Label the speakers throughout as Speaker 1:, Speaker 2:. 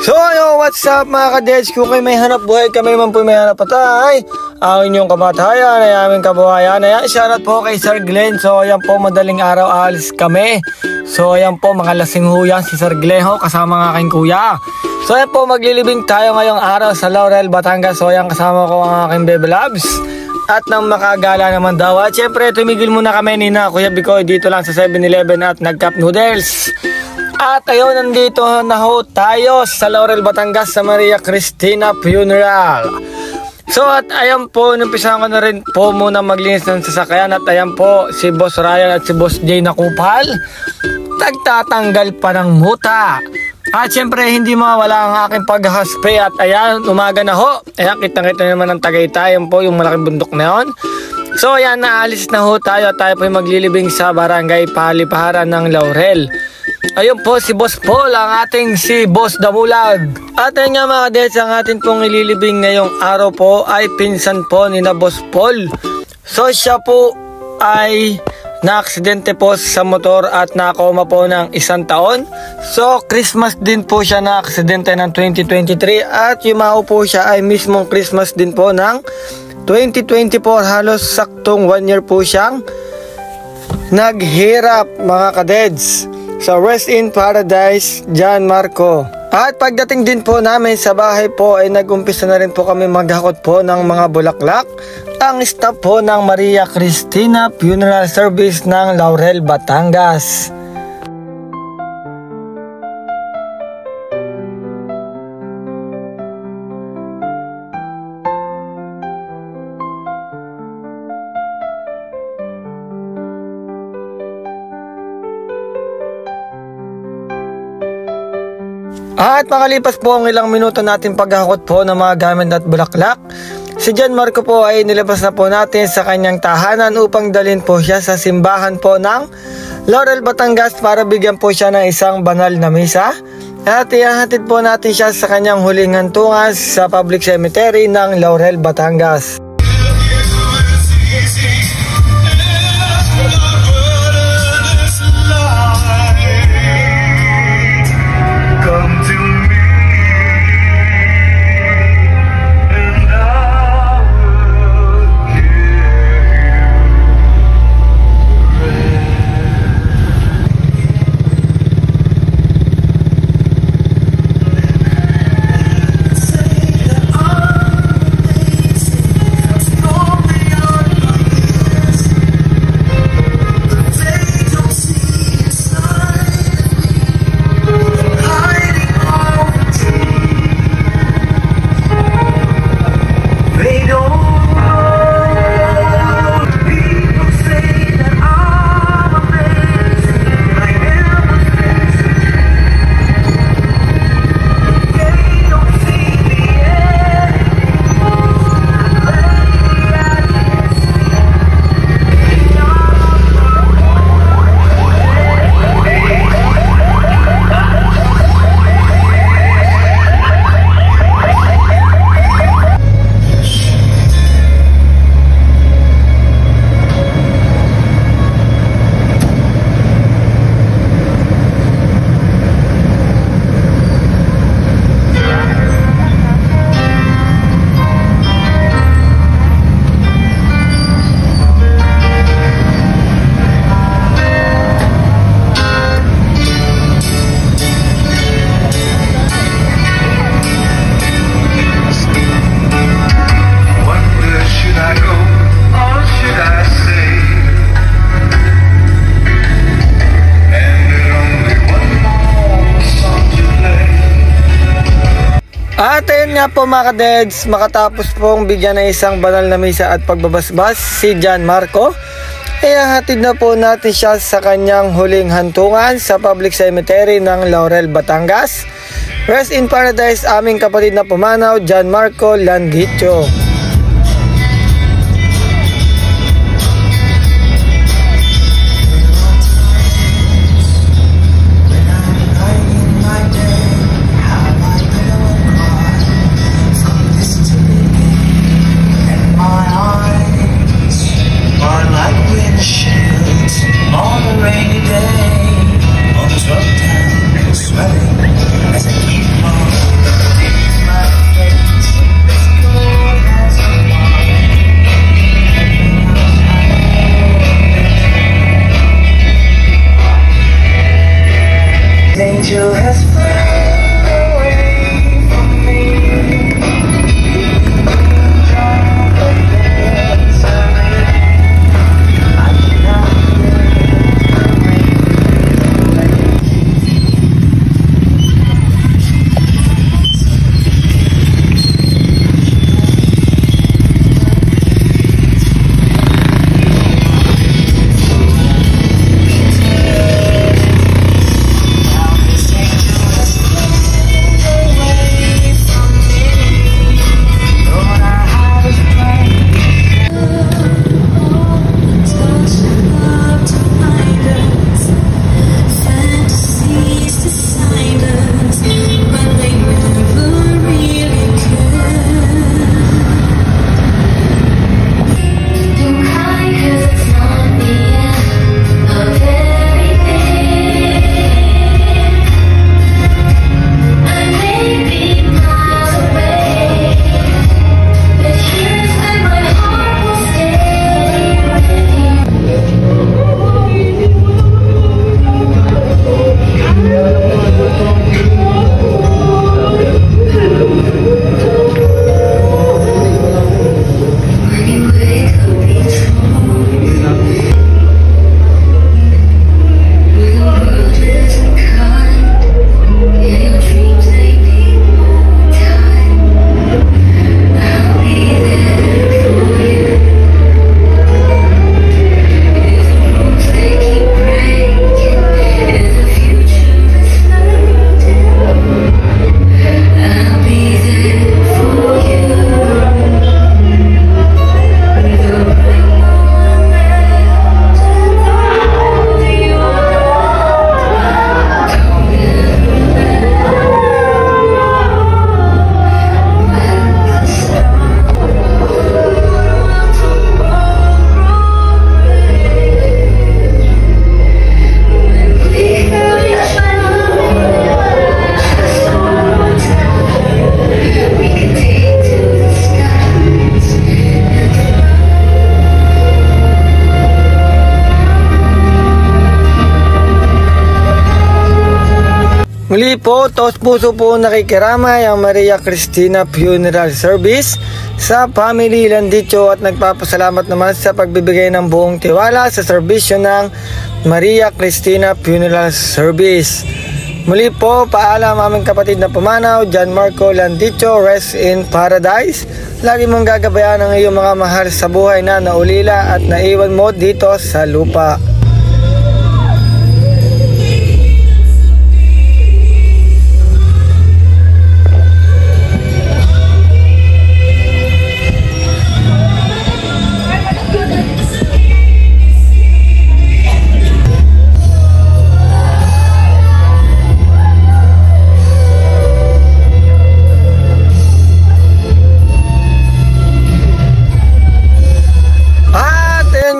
Speaker 1: So yo, what's up mga kadeds? Kung kayo may hanap buhay, kami man po may hanap patay, ang inyong kamatayan ay aming kabuhayan. Ayan, shoutout po kay Sir Glenn. So ayan po, madaling araw alis kami. So ayan po, mga lasing huyan si Sir Glenn ho, kasama ng aking kuya. So ayan po, maglilibing tayo ngayong araw sa Laurel, Batangas. So ayan, kasama ko ang aking baby loves. At nang makagala naman daw. At syempre, tumigil muna kami ni na Kuya Bikoy dito lang sa 7-Eleven at nag-cup noodles. At ayun, nandito na ho tayo sa Laurel, Batangas sa Maria Cristina Funeral. So at ayan po, numpisahan ko na rin po muna maglinis ng sasakyan. At ayan po, si Boss Ryan at si Boss Jay na kupal, nagtatanggal pa ng muta. At syempre, hindi mawala ang aking paghaspe. At ayan, umaga na ho. Ayan, kitang-kita naman ang Tagaytay. Ayan po, yung malaking bundok na yun. So ayan, naalis na ho tayo. At tayo po maglilibing sa barangay Paliparan ng Laurel. Ayun po si Boss Paul, ang ating si Boss Damulag. At ayun nga mga kadets, ang ating pong ililibing ngayong araw po ay pinsan po ni na Boss Paul. So siya po ay na-aksidente po sa motor at nakoma po ng 1 taon. So Christmas din po siya na-aksidente ng 2023 at yumao po siya ay mismong Christmas din po ng 2024. Halos saktong 1 year po siyang naghirap mga kadeds. So rest in paradise, John Marco. At pagdating din po namin sa bahay po ay nag-umpisa na rin po kami maghakot po ng mga bulaklak. Ang staff po ng Maria Cristina Funeral Service ng Laurel, Batangas. At makalipas po ang ilang minuto natin paghakot po ng mga gamit at bulaklak, si John Marco po ay nilabas na po natin sa kanyang tahanan upang dalhin po siya sa simbahan po ng Laurel, Batangas para bigyan po siya ng isang banal na misa. At ihahatid po natin siya sa kanyang huling hantungan sa public cemetery ng Laurel, Batangas. At ayun nga po mga kadeds, makatapos pong bigyan ng isang banal na misa at pagbabasbas si John Marco, ihahatid na po natin siya sa kanyang huling hantungan sa public cemetery ng Laurel, Batangas. Rest in paradise aming kapatid na pumanaw, John Marco Landicho.
Speaker 2: Rainy day on this rough town, sweating as I keep on
Speaker 1: Muli po, taos puso po nakikiramay ang Maria Cristina Funeral Service sa Family Landicho at nagpapasalamat naman sa pagbibigay ng buong tiwala sa serbisyo ng Maria Cristina Funeral Service. Muli po, paalam aming kapatid na pumanaw, John Marco Landicho, rest in paradise. Lagi mong gagabayan ang iyong mga mahal sa buhay na naulila at naiwan mo dito sa lupa.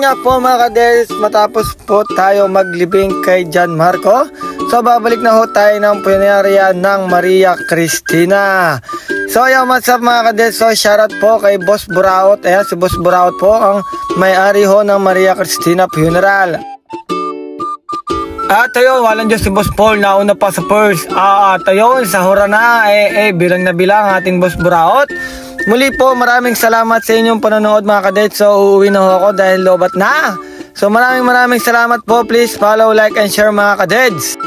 Speaker 1: Nga po mga kadels, matapos po tayo maglibing kay John Marco, so babalik na ho tayo ng punerarya ng Maria Cristina. So yung what's up mga kadels, so shoutout po kay Boss Buraot. Ayan, si Boss Buraot po ang may-ari ho ng Maria Cristina Funeral. At ayun, walang Diyos si Boss Paul, nauna pa sa first. At ayun, sa hura na, bilang na bilang ating Boss Buraot. Muli po, maraming salamat sa inyong panonood mga kadets. So uuwi na ho ako dahil lobat na. So maraming salamat po. Please follow, like, and share mga kadets.